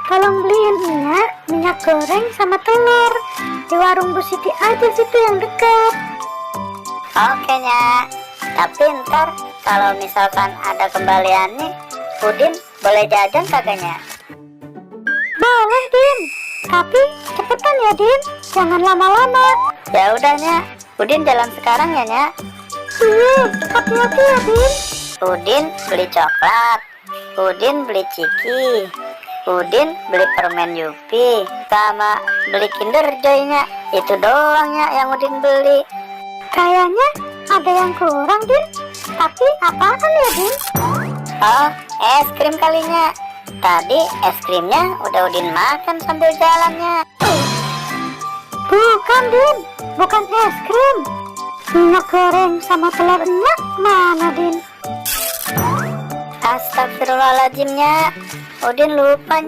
tolong beliin minyak goreng sama telur di warung Bu Siti aja, situ yang dekat. Oke, Nya. Tapi ntar kalau misalkan ada kembalian nih, Udin boleh jajan kagak, Nya? Boleh, Din. Tapi cepetan ya, Din. Jangan lama-lama. Ya udah, Nya. Udin jalan sekarang ya, Nya. Iya, hati-hati ya, Din. Udin beli coklat, Udin beli ciki, Udin beli permen Yupi, sama beli Kinder Joy-nya. Itu doang ya yang Udin beli. Kayaknya ada yang kurang, Din. Tapi apaan ya, Din? Oh, es krim kalinya. Tadi es krimnya udah Udin makan sambil jalannya. Bukan, Din. Bukan es krim. Minyak goreng sama telurnya mana, Din? Astagfirullahaladzimnya, Udin lupa.